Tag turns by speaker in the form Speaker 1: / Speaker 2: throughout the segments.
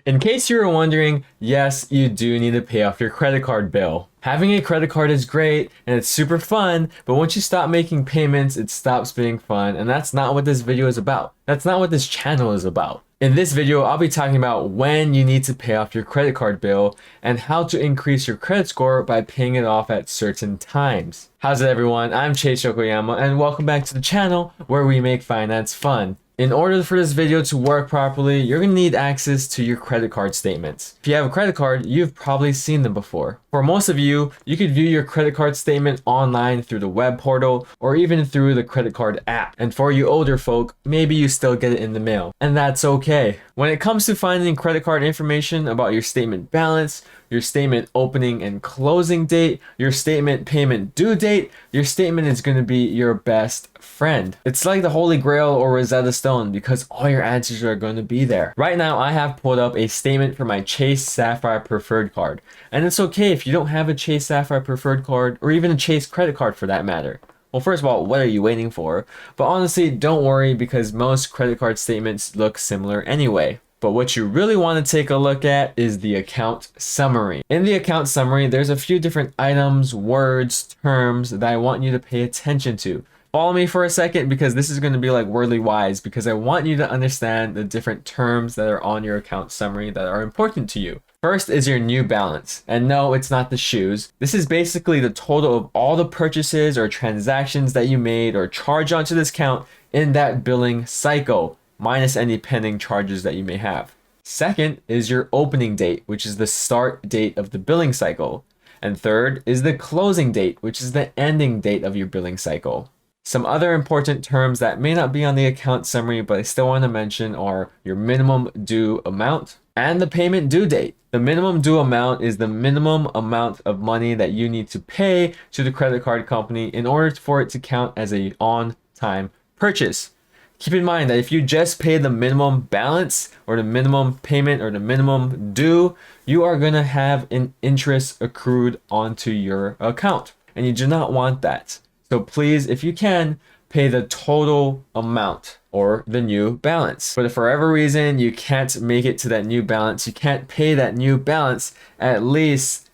Speaker 1: In case you were wondering, yes, you do need to pay off your credit card bill. Having a credit card is great and it's super fun, but once you stop making payments, it stops being fun, and that's not what this video is about. That's not what this channel is about. In this video, I'll be talking about when you need to pay off your credit card bill and how to increase your credit score by paying it off at certain times. How's it, everyone? I'm Chase Yokoyama and welcome back to the channel where we make finance fun. In order for this video to work properly, you're going to need access to your credit card statements. If you have a credit card, you've probably seen them before. For most of you, you could view your credit card statement online through the web portal or even through the credit card app. And for you older folk, maybe you still get it in the mail. And that's okay. When it comes to finding credit card information about your statement balance, your statement opening and closing date, your statement payment due date, your statement is going to be your best friend. It's like the Holy Grail or Rosetta Stone because all your answers are going to be there. Right now, I have pulled up a statement for my Chase Sapphire Preferred card. And it's okay if you don't have a Chase Sapphire Preferred card or even a Chase credit card for that matter. Well, first of all, what are you waiting for? But honestly, don't worry because most credit card statements look similar anyway. But what you really want to take a look at is the account summary. In the account summary, there's a few different items, words, terms that I want you to pay attention to. Follow me for a second because this is going to be like wordly wise because I want you to understand the different terms that are on your account summary that are important to you. First is your new balance. And no, it's not the shoes. This is basically the total of all the purchases or transactions that you made or charged onto this account in that billing cycle, minus any pending charges that you may have. Second is your opening date, which is the start date of the billing cycle. And third is the closing date, which is the ending date of your billing cycle. Some other important terms that may not be on the account summary, but I still want to mention are your minimum due amount and the payment due date. The minimum due amount is the minimum amount of money that you need to pay to the credit card company in order for it to count as a on-time purchase. Keep in mind that if you just pay the minimum balance or the minimum payment or the minimum due, you are going to have an interest accrued onto your account. And you do not want that. So please, if you can, pay the total amount or the new balance. But if for whatever reason you can't make it to that new balance, you can't pay that new balance, at least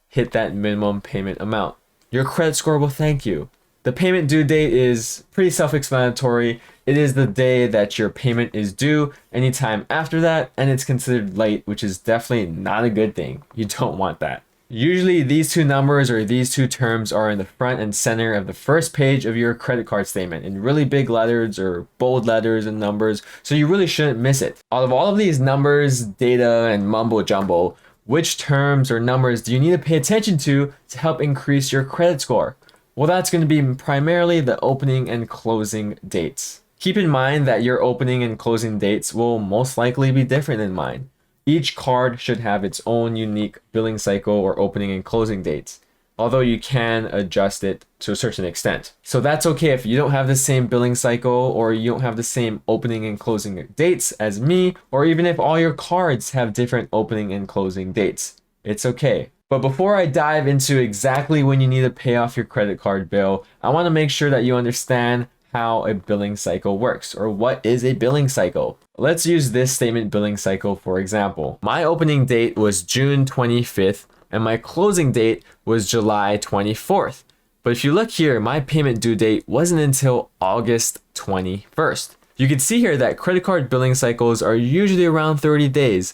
Speaker 1: hit that minimum payment amount. Your credit score will thank you. The payment due date is pretty self-explanatory. It is the day that your payment is due. Anytime after that, and it's considered late, which is definitely not a good thing. You don't want that. Usually these two numbers or these two terms are in the front and center of the first page of your credit card statement in really big letters or bold letters and numbers, so you really shouldn't miss it. Out of all of these numbers, data, and mumbo jumbo, which terms or numbers do you need to pay attention to help increase your credit score? Well, that's going to be primarily the opening and closing dates. Keep in mind that your opening and closing dates will most likely be different than mine. Each card should have its own unique billing cycle or opening and closing dates, although you can adjust it to a certain extent. So that's okay if you don't have the same billing cycle or you don't have the same opening and closing dates as me, or even if all your cards have different opening and closing dates. It's okay. But before I dive into exactly when you need to pay off your credit card bill, I want to make sure that you understand how a billing cycle works, or what is a billing cycle. Let's use this statement billing cycle for example. My opening date was June 25th and my closing date was July 24th. But if you look here, my payment due date wasn't until August 21st. You can see here that credit card billing cycles are usually around 30 days.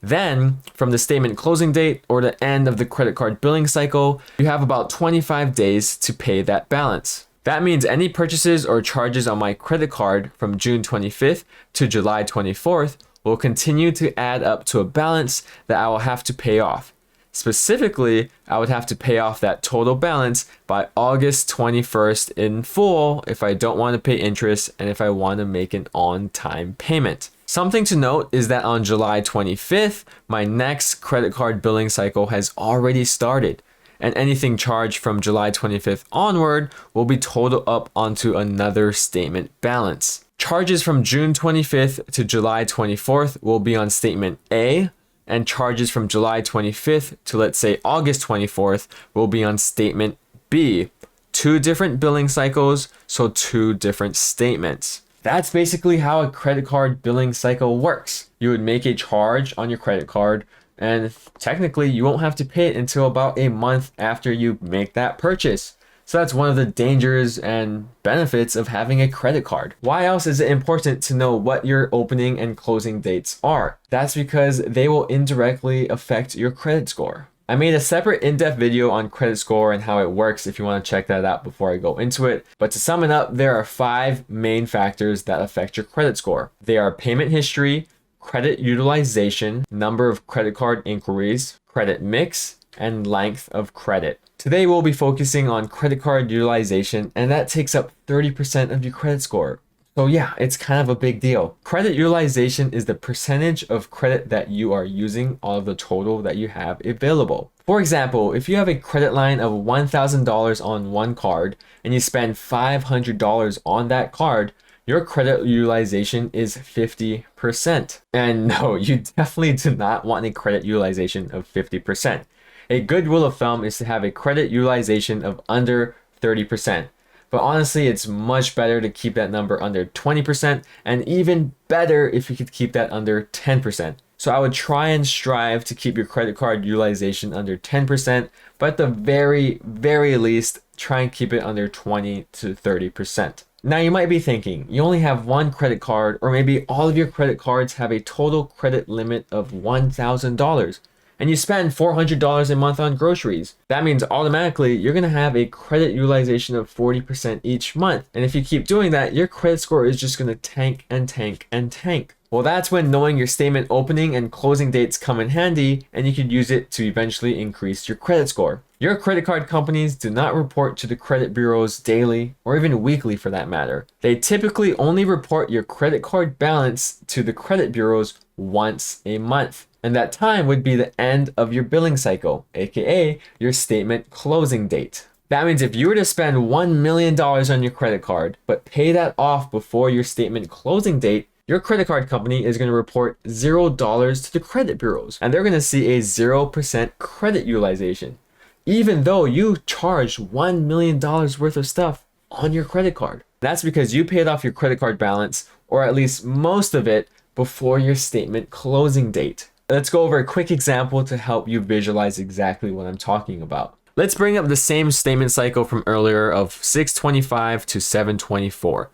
Speaker 1: Then, from the statement closing date or the end of the credit card billing cycle, you have about 25 days to pay that balance. That means any purchases or charges on my credit card from June 25th to July 24th will continue to add up to a balance that I will have to pay off. Specifically, I would have to pay off that total balance by August 21st in full if I don't want to pay interest and if I want to make an on-time payment. Something to note is that on July 25th, my next credit card billing cycle has already started, and anything charged from July 25th onward will be totaled up onto another statement balance. Charges from June 25th to July 24th will be on statement A, and charges from July 25th to, let's say, August 24th will be on statement B. Two different billing cycles, so two different statements. That's basically how a credit card billing cycle works. You would make a charge on your credit card, and technically you won't have to pay it until about a month after you make that purchase. So that's one of the dangers and benefits of having a credit card. Why else is it important to know what your opening and closing dates are? That's because they will indirectly affect your credit score. I made a separate in-depth video on credit score and how it works if you want to check that out before I go into it. But to sum it up, there are 5 main factors that affect your credit score. They are payment history, credit utilization, number of credit card inquiries, credit mix, and length of credit. Today we'll be focusing on credit card utilization, and that takes up 30% of your credit score. So yeah, it's kind of a big deal. Credit utilization is the percentage of credit that you are using out of the total that you have available. For example, if you have a credit line of $1,000 on one card and you spend $500 on that card, your credit utilization is 50%. And no, you definitely do not want a credit utilization of 50%. A good rule of thumb is to have a credit utilization of under 30%. But honestly, it's much better to keep that number under 20%, and even better if you could keep that under 10%. So I would try and strive to keep your credit card utilization under 10%, but at the very, very least, try and keep it under 20 to 30%. Now you might be thinking, you only have one credit card, or maybe all of your credit cards have a total credit limit of $1,000. And you spend $400 a month on groceries. That means automatically you're gonna have a credit utilization of 40% each month. And if you keep doing that, your credit score is just gonna tank and tank and tank. Well, that's when knowing your statement opening and closing dates come in handy, and you could use it to eventually increase your credit score. Your credit card companies do not report to the credit bureaus daily or even weekly for that matter. They typically only report your credit card balance to the credit bureaus once a month. And that time would be the end of your billing cycle, aka your statement closing date. That means if you were to spend $1 million on your credit card, but pay that off before your statement closing date, your credit card company is going to report $0 to the credit bureaus, and they're going to see a 0% credit utilization, even though you charged $1 million worth of stuff on your credit card. That's because you paid off your credit card balance, or at least most of it, before your statement closing date. Let's go over a quick example to help you visualize exactly what I'm talking about. Let's bring up the same statement cycle from earlier of 6/25 to 7/24.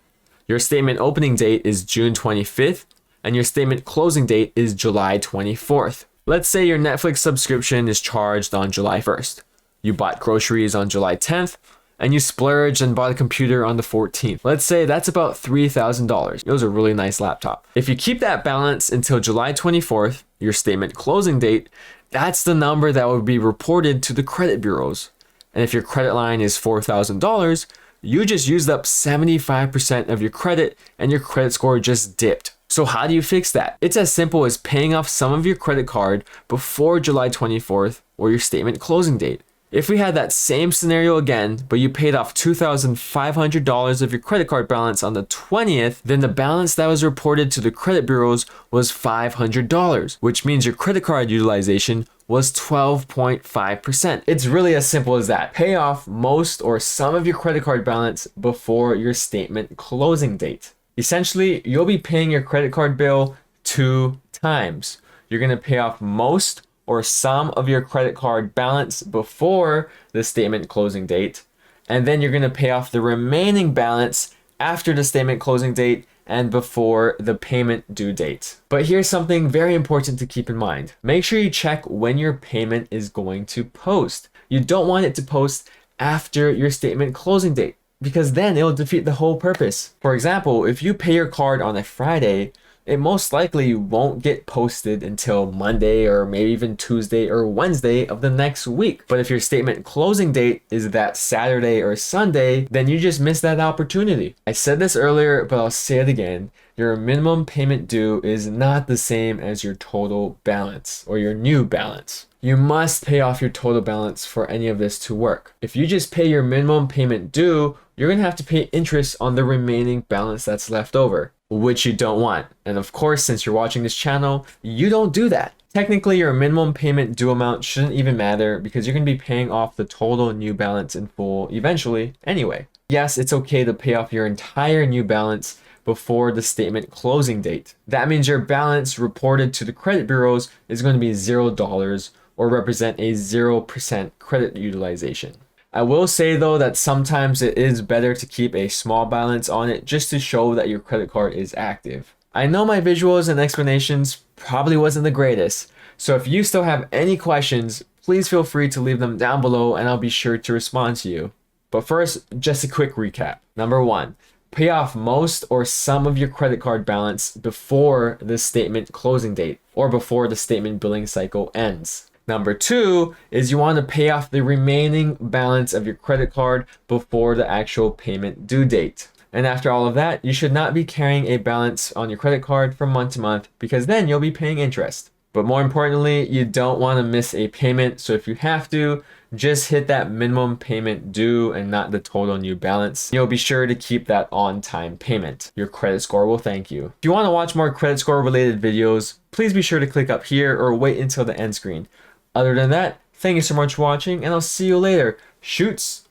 Speaker 1: Your statement opening date is June 25th, and your statement closing date is July 24th. Let's say your Netflix subscription is charged on July 1st. You bought groceries on July 10th, and you splurged and bought a computer on the 14th. Let's say that's about $3,000. It was a really nice laptop. If you keep that balance until July 24th, your statement closing date, that's the number that would be reported to the credit bureaus. And if your credit line is $4,000, you just used up 75% of your credit and your credit score just dipped. So how do you fix that? It's as simple as paying off some of your credit card before July 24th or your statement closing date. If we had that same scenario again, but you paid off $2,500 of your credit card balance on the 20th, then the balance that was reported to the credit bureaus was $500, which means your credit card utilization was 12.5%. It's really as simple as that. Pay off most or some of your credit card balance before your statement closing date. Essentially, you'll be paying your credit card bill 2 times. You're gonna pay off most or some of your credit card balance before the statement closing date, and then you're going to pay off the remaining balance after the statement closing date and before the payment due date. But here's something very important to keep in mind. Make sure you check when your payment is going to post. You don't want it to post after your statement closing date, because then it'll defeat the whole purpose. For example, if you pay your card on a Friday, it most likely won't get posted until Monday or maybe even Tuesday or Wednesday of the next week. But if your statement closing date is that Saturday or Sunday, then you just missed that opportunity. I said this earlier, but I'll say it again. Your minimum payment due is not the same as your total balance or your new balance. You must pay off your total balance for any of this to work. If you just pay your minimum payment due, you're gonna have to pay interest on the remaining balance that's left over, which you don't want. And of course, since you're watching this channel, you don't do that. Technically, your minimum payment due amount shouldn't even matter because you're gonna be paying off the total new balance in full eventually anyway. Yes, it's okay to pay off your entire new balance, before the statement closing date. That means your balance reported to the credit bureaus is going to be $0 or represent a 0% credit utilization. I will say though that sometimes it is better to keep a small balance on it just to show that your credit card is active. I know my visuals and explanations probably wasn't the greatest, so if you still have any questions, please feel free to leave them down below and I'll be sure to respond to you. But first, just a quick recap. Number 1, pay off most or some of your credit card balance before the statement closing date or before the statement billing cycle ends. Number 2 is you want to pay off the remaining balance of your credit card before the actual payment due date. And after all of that, you should not be carrying a balance on your credit card from month to month because then you'll be paying interest. But more importantly, you don't want to miss a payment. So if you have to, just hit that minimum payment due and not the total new balance. You'll be sure to keep that on-time payment. Your credit score will thank you. If you want to watch more credit score related videos, please be sure to click up here or wait until the end screen. Other than that, thank you so much for watching and I'll see you later. Shoots!